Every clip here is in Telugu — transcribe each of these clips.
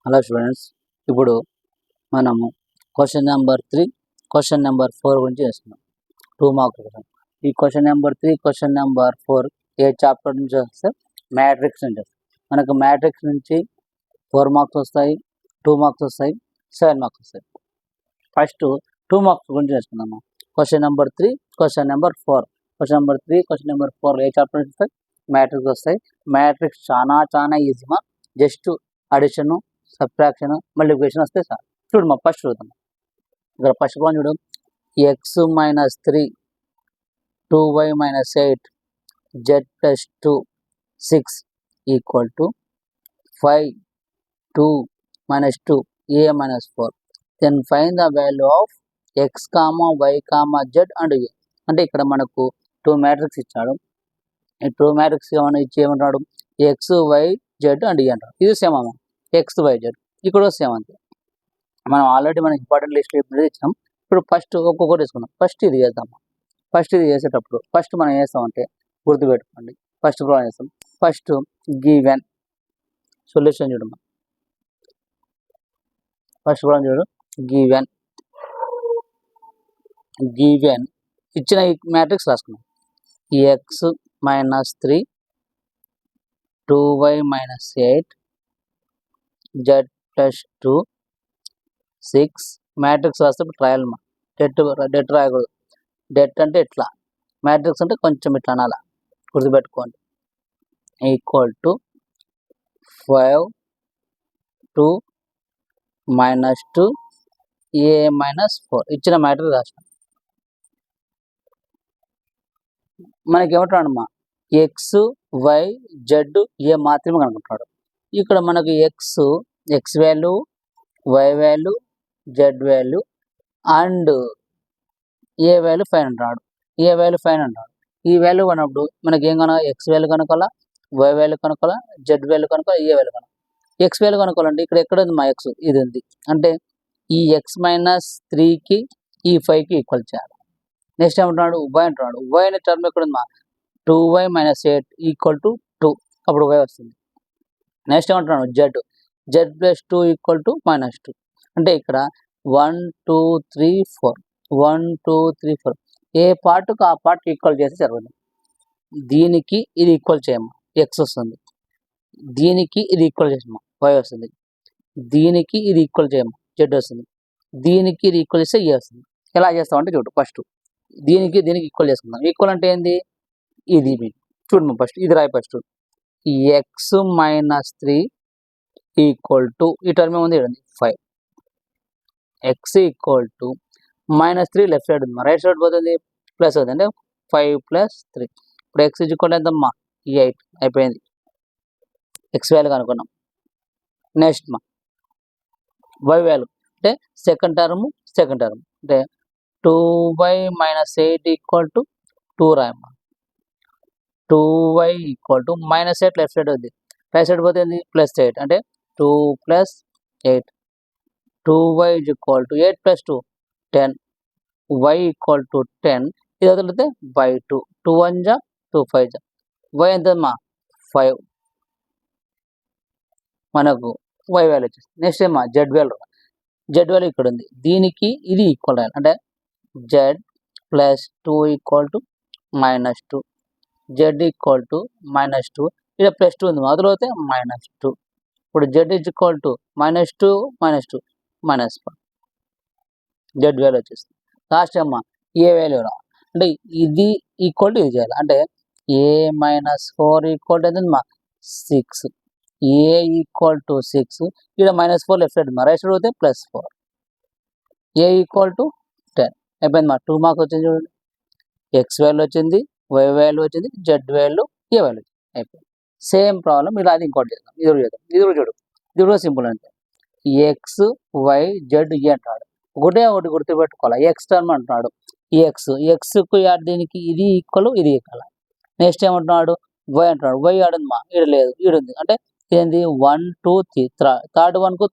హలో స్టూడెంట్స్, ఇప్పుడు మనము క్వశ్చన్ నెంబర్ 3, క్వశ్చన్ నెంబర్ 4 గురించి చేస్తున్నాం. 2 మార్క్స్ కోసం. ఈ క్వశ్చన్ నెంబర్ 3, క్వశ్చన్ నెంబర్ 4 ఏ చాప్టర్ నుంచి వస్తే మ్యాట్రిక్స్ నుంచి వస్తాయి. మనకు మ్యాట్రిక్స్ నుంచి 4 మార్క్స్ వస్తాయి, 2 మార్క్స్ వస్తాయి, 7 మార్క్స్ వస్తాయి. ఫస్ట్ 2 మార్క్స్ గురించి చేసుకుందాము. Question number 3, question number 4. Question number 3, question number 4 ఏ చాప్టర్ నుంచి వస్తాయి? మ్యాట్రిక్స్ వస్తాయి. మ్యాట్రిక్స్ చాలా ఈజీమా. జస్ట్ అడిషన్, సబ్ట్రాక్షన్, మల్టిప్లికేషన్ వస్తే సార్. చూడు మా ఫస్ట్ చూద్దాం. ఇక్కడ ఫస్ట్ వన్ చూడు. x - 3 2y - 8 z + 2 6 = 5 2 - 2 a - 4. Then find the value of x, y, z and a. అంటే ఇక్కడ మనకు 2 మ్యాట్రిక్స్ ఇచ్చాడు. ఈ 2 మ్యాట్రిక్స్ ఏమంటాడు? x, y, z and a అంటాడు. ఇది సేమ్ అమ్మ. x, y, z ఇక్కడ సేమ్ అంతే. మనం ఆల్రెడీ మనకి ఇంపార్టెంట్ లిస్ట్ ఇప్పుడు ఇచ్చాం. ఇప్పుడు ఫస్ట్ ఒక్కొక్కటి వేసుకుందాం. ఫస్ట్ ఇది చేద్దాం. ఫస్ట్ ఇది చేసేటప్పుడు ఫస్ట్ మనం చేస్తామంటే గుర్తుపెట్టుకోండి. ఫస్ట్ ప్రాబ్లం చేస్తాం. ఫస్ట్ గివెన్ సొల్యూషన్ చూడమ్మా. ఫస్ట్ ప్రాబ్లం చూడు. గివెన్ ఇచ్చిన ఈ మ్యాట్రిక్స్ రాసుకున్నాం. x - 3 2y - 8 z + 2 6 మ్యాట్రిక్స్ రాస్తే ట్రయల్ మా డెట్ రాయకూడదు. డెట్ అంటే ఇట్లా, మ్యాట్రిక్స్ అంటే కొంచెం ఇట్లా అనాల. గుర్తుపెట్టుకోండి. = 5 2 - 2 a - 4 ఇచ్చిన మ్యాట్రిక్స్ రాసినాం. మనకి ఏమంటాడమ్మా? x, y, z, a మాత్రమే కనుక్కుంటాడు. ఇక్కడ మనకి x value, y value, z value and a value find అంటాడు. ఈ వాల్యూ కొన్నప్పుడు మనకి ఏం కనుక? x వాల్యూ కనుక్కోవాలా, y వాల్యూ కనుక్కోవాలా, z వాల్యూ కనుక్కోవాలా, ఏ వాల్యూ కనుక్కోవాలి. x వాల్యూ కనుక్కోవాలంటే ఇక్కడ ఎక్కడ ఉంది మా x? ఇది ఉంది. అంటే ఈ x - 3కి ఈ 5కి ఈక్వల్ చేయాలి. నెక్స్ట్ ఏమంటున్నాడు? y అంటున్నాడు. y అనే టర్మ్ ఎక్కడ ఉంది మా? 2y - 8 = 2. అప్పుడు y వస్తుంది. నెక్స్ట్ ఏమంటున్నాడు? z + 2 = -2. అంటే ఇక్కడ 1 2 3 4 1 2 3 4 ఏ పార్ట్కు ఆ పార్ట్ ఈక్వల్ చేస్తే సరిపోతుంది. దీనికి ఇది ఈక్వల్ చేయమ్మా, x వస్తుంది. దీనికి ఇది ఈక్వల్ చేసమ్మా, y వస్తుంది. దీనికి ఇది ఈక్వల్ చేయమ్మా, z వస్తుంది. దీనికి ఇది ఈక్వల్ చేస్తే ఏ వస్తుంది. ఎలా చేస్తామంటే చూడు. ఫస్ట్ దీనికి ఈక్వల్ చేసుకుందాం. ఈక్వల్ అంటే ఏంది? ఇది చూడమ్మా. ఫస్ట్ ఇది రాయి. ఫస్ట్ x - 3 = ఈ టర్మ్ ఏముంది? 5. x = -3 లెఫ్ట్ సైడ్ ఉంది, రైట్ సైడ్ పోతుంది, ప్లస్ అవుతుంది. అంటే 5 + 3. ఇప్పుడు x = ఎంతమ్మా? 8 అయిపోయింది. x వాల్యూ కనుక్కున్నాం. నెక్స్ట్ మా y వాల్యూ అంటే సెకండ్ టర్మ్ అంటే 2y - 8 = 2 రాయమ్మా. 2y = -8 లెఫ్ట్ సైడ్ ఉంది, రైట్ సైడ్ పోతుంది, +8 అంటే 2 + 8. 2y = 8 + 2 10. y = 10. ఇది వదిలితే by 2. 2 1 జా 2 5 జా. y ఎంతమ్మా? 5. మనకు y వాల్యూ వచ్చేస్తుంది. నెక్స్ట్ ఏమా? z వాల్యూ ఇక్కడ ఉంది. దీనికి ఇది ఈక్వల్ రాయాలి. అంటే z + 2 = -2. z = -2. ఇక్కడ +2 ఉంది, వదిలితే -2. ఇప్పుడు z = -2 -2 -4. z వాల్యూ వచ్చేస్తుంది. లాస్ట్ అమ్మా ఏ వాల్యూ రా అంటే ఇది ఈక్వల్ టు ఇది చేయాలి. అంటే a - 4 = ఎంతమ్మా? 6. a = 6. ఇక్కడ -4 లెఫ్ట్ సైడ్ ఉంది, రైట్ సైడ్ పోతే +4. a = 10 అయిపోయింది. మా 2 మార్క్స్ వచ్చింది చూడండి. x వాల్యూ వచ్చింది, y వాల్యూ వచ్చింది, z వాల్యూ, ఏ వాల్యూ అయిపోయింది. సేమ్ ప్రాబ్లం ఇలా అది ఇంకోటి చేద్దాం. ఇది కూడా చూడు. ఇది కూడా సింపుల్ అంటే x y z e అంటాడు. ఒకటి గుర్తుపెట్టుకోవాలి. x టర్మ్ అంటున్నాడు. xకు దీనికి ఇది ఈక్వల్, ఇది ఈక్వల్. నెక్స్ట్ ఏమంటున్నాడు? y అంటున్నాడు. y ఆడుందమ్మా, ఈడ లేదు, ఈడుంది. అంటే ఏంది? 1 2 3 థర్డ్ వన్కు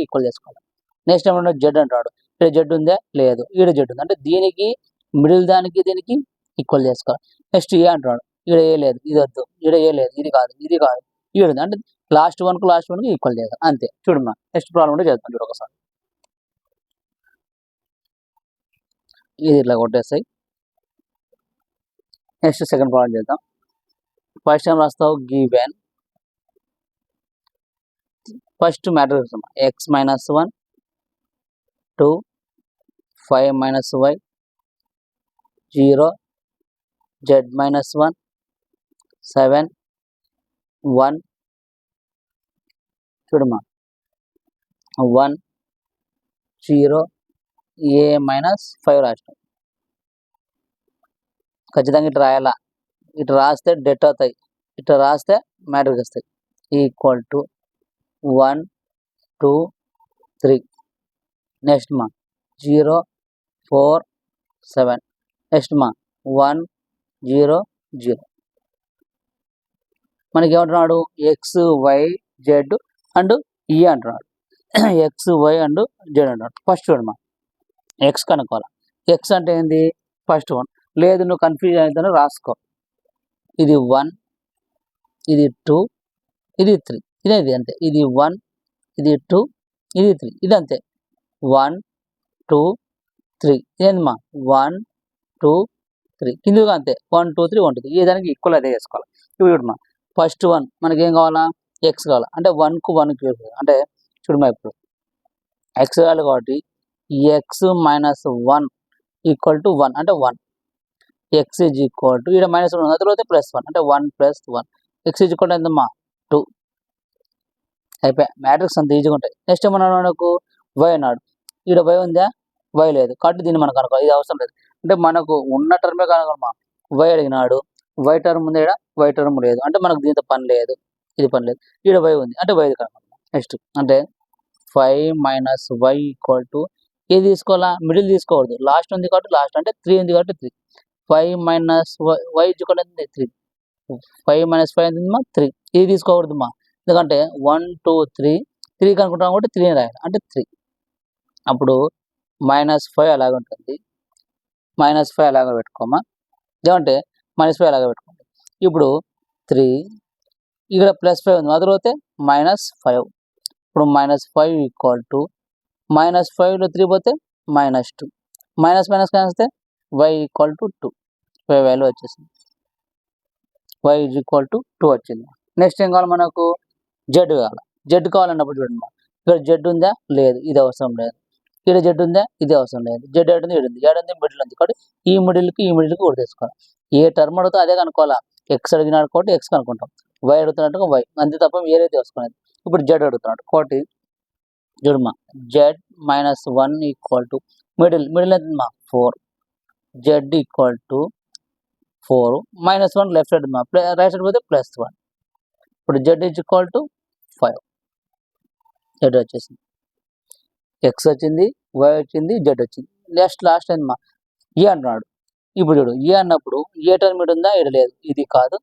ఈక్వల్ చేసుకోవాలి. నెక్స్ట్ ఏమంటున్నాడు? z అంటాడు. ఇక్కడ z ఉందా? లేదు, ఈడ z ఉంది. అంటే దీనికి మిడిల్ దానికి దీనికి ఈక్వల్ చేసుకోవాలి. నెక్స్ట్ ఏ అంటున్నాడు. ఇక్కడ ఏ లేదు, ఇది వద్దు, ఇక్కడ ఏ లేదు, ఇది కాదు, ఈడుంది. అంటే లాస్ట్ వన్కి ఈక్వల్ చేయాలి అంతే. చూడమ్మా నెక్స్ట్ ప్రాబ్లం కూడా చేద్దాం చూడు ఒకసారి. ఇది ఇట్లా కొట్టేస్తాయి. నెక్స్ట్ సెకండ్ ప్రాబ్లం చేద్దాం. ఫస్ట్ టైం రాస్తావు given first matrix x minus 1 2 5 minus y 0 z minus 1 7 1 చూడమ్మా 1 0 ఏ మైనస్ 5 రాష్ట్రం. ఖచ్చితంగా ఇటు రాయాలా. ఇటు రాస్తే డెట్ అవుతాయి, ఇటు రాస్తే మ్యాట్రిక్స్ వస్తాయి. ఈక్వల్ టు 1 2 3 నెక్స్ట్ మా 0 4 7 నెక్స్ట్ మా 1 0 0. మనకి ఏమంటున్నాడు ఎక్స్ వై జెడ్ అండ్ ఈ అంటున్నాడు. ఎక్స్ వై అండ్ జెడ్ అంటున్నాడు. ఫస్ట్ చూడమ్మా ఎక్స్ కనుక్కోవాలి. ఎక్స్ అంటే ఏంది ఫస్ట్ వన్. లేదు నువ్వు కన్ఫ్యూజ్ అవుతాను రాసుకో. ఇది 1 ఇది 2 ఇది 3 ఇదేది అంతే. ఇది 1 ఇది 2 ఇది 3 ఇది అంతే. 1 2 3 ఇదేందమ్మా 1 2 3 కిందగా అంతే. 1 2 3 1 2 3 ఏ దానికి ఈక్వల్ అదే చేసుకోవాలి. ఇప్పుడు చూడమ్మా ఫస్ట్ వన్ మనకి ఏం కావాలా ఎక్స్ కావాలా అంటే 1కు 1కి అంటే చూడమ్మా ఇప్పుడు ఎక్స్ కావాలి కాబట్టి ఎక్స్ మైనస్ 1 ఈక్వల్ టు 1 అంటే 1 ఎక్స్ ఈజ్ ఈక్వల్ టు ఇక్కడ మైనస్ 1 తర్వాత ప్లస్ 1 అంటే 1 plus 1 X is equal to ఎంతమ్మా 2 అయిపోయా. మ్యాట్రిక్స్ అంత ఈజీగా ఉంటాయి. నెక్స్ట్ ఏమన్నా మనకు వై అన్నాడు. ఇక్కడ వై ఉందా వై లేదు కాబట్టి దీన్ని మనకు అనుకో ఇది అవసరం లేదు. అంటే మనకు ఉన్న టర్మే కనుకోమా వై అడిగినాడు. వై టర్మ్ ఉంది ఇక్కడ వై టర్మ్ లేదు అంటే మనకు దీంతో పని లేదు, ఇది పని లేదు. ఇక్కడ వై ఉంది అంటే వై కనుక. నెక్స్ట్ అంటే 5 మైనస్ వై ఈక్వల్ టు ఏది తీసుకోవాలా మిడిల్ తీసుకోకూడదు. లాస్ట్ ఉంది కాబట్టి లాస్ట్ అంటే 3 ఉంది కాబట్టి 3. 5 మైనస్ వై ఈక్వల్ 3. 5 మైనస్ 5 ఎంత 3. ఇది తీసుకోకూడదుమా ఎందుకంటే 1 2 3 3 కనుకుంటాం కాబట్టి 3 రాయాలి అంటే 3. అప్పుడు -5 అలాగే ఉంటుంది. -5 అలాగే పెట్టుకోమా. ఏమంటే -5 అలాగే పెట్టుకోండి. ఇప్పుడు 3 ఇక్కడ +5 ఉంది అది పోతే -5. ఇప్పుడు -5 ఈక్వల్ టు -5లో 3 పోతే -2 మైనస్ కాస్తే y equal to 2 y value వచ్చేసింది. y ఈజ్ ఈక్వల్ టు 2 వచ్చింది. నెక్స్ట్ ఏం కావాలి మనకు జెడ్ కావాలి. జెడ్ కావాలన్నప్పుడు చూడండి ఇక్కడ జెడ్ ఉందా లేదు ఇది అవసరం లేదు. ఇక్కడ జెడ్ ఉందా ఇది అవసరం లేదు. జెడ్ ఏడుంది ఏడుంది ఏడుంది మిడిల్ ఉంది కాబట్టి ఈ మిడిల్కి కూడా తీసుకోవాలి. ఏ టర్మ్ అడుగుతా అదే కనుక్కోవాలా. ఎక్స్ అడిగినాడు కాబట్టి ఎక్స్ కనుక్కుంటాం. వై అడుగుతున్నట్టుగా వై అంతే తప్ప ఏదైతే తీసుకునేది. ఇప్పుడు జెడ్ అడుగుతున్నాడు కాబట్టి చూడమ్మా జెడ్ -1 ఈక్వల్ టు మిడిల్ ఎంతమ్మా 4 Z equal to 4 -1 left side right side పోతే +1. ఇప్పుడు Z is equal to 5. Z వచ్చేసింది. ఎక్స్ వచ్చింది వై వచ్చింది జెడ్ వచ్చింది. లాస్ట్ ఏందమ్మా ఏ అంటున్నాడు. ఇప్పుడు చూడు ఏ అన్నప్పుడు ఏ టర్మ్ ఉందా ఏడు లేదు ఇది కాదు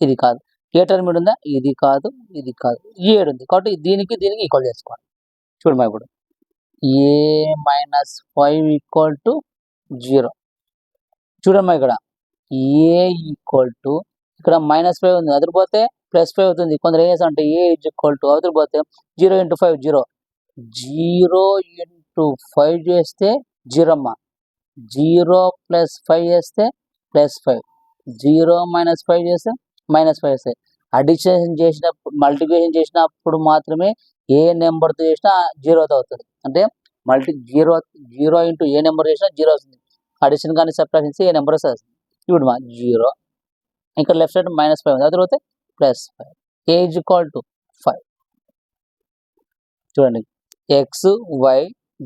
ఇది కాదు. ఏ టర్మ్ ఉందా ఇది కాదు ఇది కాదు. ఈ ఏడు ఉంది కాబట్టి దీనికి ఈక్వల్ చేసుకోవాలి. చూడమ్మా ఇప్పుడు ఏ -5 ఈక్వల్ టు 0. చూడమ్మా ఇక్కడ ఏ ఈక్వల్ టు ఇక్కడ -5 ఉంది అదిరిపోతే +5 అవుతుంది. కొందరు ఏం చేస్తారంటే ఏ ఈజ్ ఈక్వల్ టు అదిరిపోతే 0 × 5 0 0 × 5 చేస్తే 0 అమ్మా. 0 + 5 చేస్తే +5 0 - 5 చేస్తే -5 వస్తాయి. అడిషన్ చేసినప్పుడు మల్టిప్లికేషన్ చేసినప్పుడు మాత్రమే ఏ నెంబర్తో చేసినా 0తో అవుతుంది. అంటే 0 ఇంటూ ఏ నెంబర్ చేసినా 0 వస్తుంది. అడిషన్ కానీ సబ్ట్రాక్షన్ చేస్తే ఏ నెంబర్ వస్తుంది. ఇప్పుడు మా 0 ఇక్కడ లెఫ్ట్ సైడ్ -5 ఉంది అది తర్వాత +5 ఏ ఈజ్ ఈక్వల్ టు 5. చూడండి ఎక్స్ వై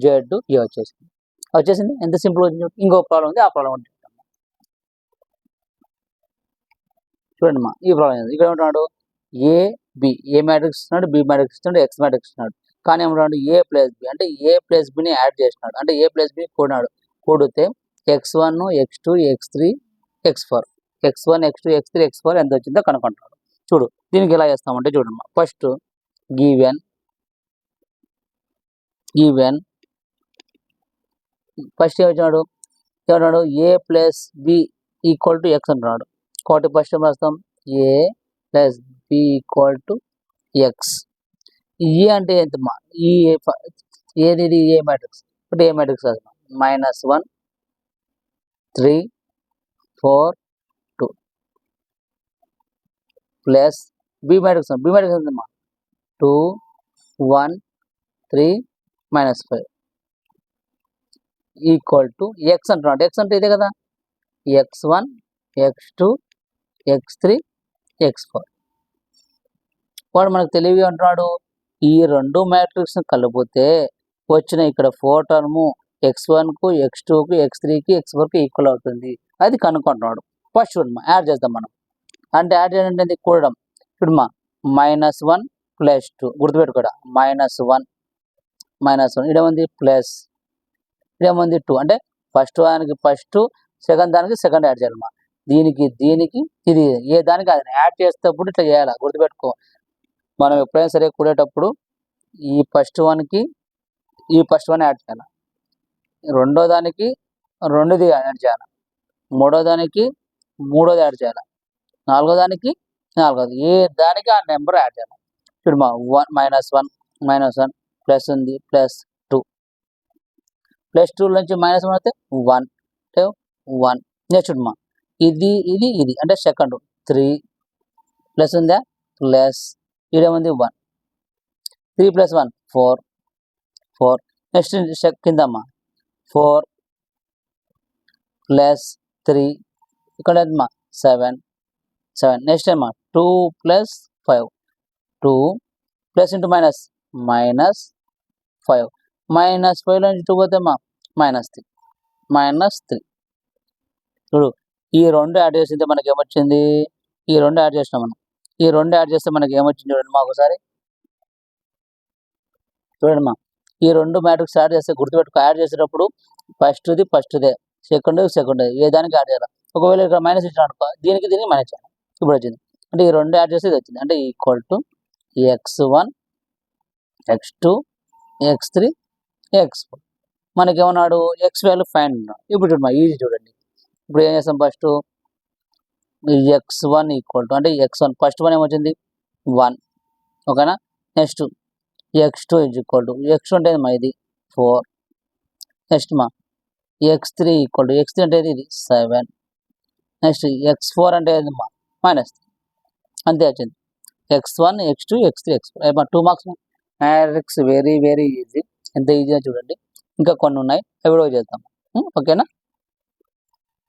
జెడ్ ఏ వచ్చేసింది. ఎంత సింపుల్ వచ్చింది. ఇంకో ప్రాబ్లం ఉంది ఆ ప్రాబ్లం చూడండి మా ఈ ప్రాబ్లం ఇక్కడ ఏమంటున్నాడు ఏ బి ఏ మ్యాట్రిక్స్ ఇస్తున్నాడు బి మ్యాట్రిక్స్ ఇస్తున్నాడు ఎక్స్ మ్యాట్రిక్స్ ఇస్తున్నాడు. కానీ ఏమంటున్నాడు ఏ ప్లస్ బి అంటే ఏ ప్లస్ బిని యాడ్ చేసినాడు అంటే ఏ ప్లస్ బి కూడితే x1 x2 x3 x4 x1 x2 x3 x4 ఎంత వచ్చిందో కనుక్కుంటాడు. చూడు దీనికి ఎలా చేస్తామంటే చూడమ్మా ఫస్ట్ గివెన్ ఫస్ట్ ఏమన్నాడు A plus B equal to X అంటున్నాడు. కాబట్టి ఫస్ట్ ఏం రాస్తాం A plus B equal to X. ఈ అంటే ఎంతమ్మా? ఈ ఏది ఇది ఏ మ్యాట్రిక్స్. ఇప్పుడు ఏ మ్యాట్రిక్స్ అది -1 3 4 2 plus B matrix. B matrix ఎంతమ్మా? 2 1 3 -5 ఈక్వల్ టు ఎక్స్ అంటున్నాడు. ఎక్స్ అంటే ఇదే కదా, x1 x2 x3 x4. వాడు మనకు తెలివిగా అంటున్నాడు, ఈ రెండు మ్యాట్రిక్స్ కలిపితే వచ్చిన ఇక్కడ 4 టర్ము x1కు x2కు x3కి x4కి ఈక్వల్ అవుతుంది. అది కనుక్కుంటున్నాడు. ఫస్ట్ చూడమ్మా, యాడ్ చేద్దాం మనం. అంటే యాడ్ చేయడం అంటే కూడడం. చూడమ్మా, -1 + 2 గుర్తుపెట్టుకోడా, -1 ఇదేముంది ప్లస్, ఇదేముంది 2. అంటే ఫస్ట్ దానికి ఫస్ట్, సెకండ్ దానికి సెకండ్ యాడ్ చేయాలమ్మా. దీనికి దీనికి ఇది ఏ దానికి అది యాడ్ చేసేటప్పుడు ఇట్లా చేయాలి, గుర్తుపెట్టుకో. మనం ఎప్పుడైనా సరే కూడేటప్పుడు ఈ ఫస్ట్ వన్కి ఈ ఫస్ట్ వన్ యాడ్ చేయాలి, రెండో దానికి రెండోది యాడ్ చేయాలి, మూడో దానికి మూడోది యాడ్ చేయాలి, నాలుగో దానికి నాలుగోది, ఏ దానికి ఆ నెంబర్ యాడ్ చేయాలి. చూడమ్మా, -1 ప్లస్ ఉంది +2 +2 నుంచి -1 అయితే 1 1. నెక్స్ట్ చూడమ్మా, ఇది ఇది ఇది అంటే సెకండ్ 3 ప్లస్ ఉందా ప్లస్, ఇదేముంది 1 3 + 1 4 4. నెక్స్ట్ కిందమ్మా 4 + 3 ఇక్కడ అమ్మా 7 7. నెక్స్ట్ అమ్మా 2 + 5 2 ప్లస్ ఇంటూ మైనస్ -5 -5లో నుంచి 2 పోతే అమ్మా -3 చూడు. ఈ రెండు యాడ్ చేసింటే మనకి ఏమొచ్చింది, ఈ రెండు యాడ్ చేసినాం మనం, ఈ రెండు యాడ్ చేస్తే మనకి ఏమొచ్చింది చూడండి మా ఒకసారి. చూడండి, ఈ రెండు మ్యాట్రిక్స్ యాడ్ చేస్తే గుర్తుపెట్టుకో, యాడ్ చేసేటప్పుడు ఫస్ట్దే సెకండ్ ఏ దానికి యాడ్ చేయాలి. ఒకవేళ ఇక్కడ మైనస్ ఇచ్చిన అనుకో, దీనికి దీనికి మైనస్ చేయాలి. ఇప్పుడు వచ్చింది అంటే ఈ రెండు యాడ్ చేస్తే ఇది వచ్చింది, అంటే equal to x1 x2 x3 x4. మనకేమన్నాడు, ఎక్స్ వాల్యూ ఫైండ్ ఉన్నాడు. ఇప్పుడు చూడమ్మా, ఈజీ చూడండి. ఇప్పుడు ఏం చేస్తాం, ఫస్ట్ x1 ఈక్వల్ టు అంటే x1 ఫస్ట్ వన్ ఏమొచ్చింది 1, ఓకేనా. Next x2 equal to x2 అంటే ఇది 4. నెక్స్ట్ మా x3 ఈక్వల్ టు x3 అంటే ఇది 7. నెక్స్ట్ x4 అంటే మా -3. అంతే వచ్చింది, x1 x2 x3 x4. 2 marks. Matrix very very easy, ఎంత ఈజీగా చూడండి. ఇంకా కొన్ని ఉన్నాయి, అవి కూడా చేద్దాం, ఓకేనా.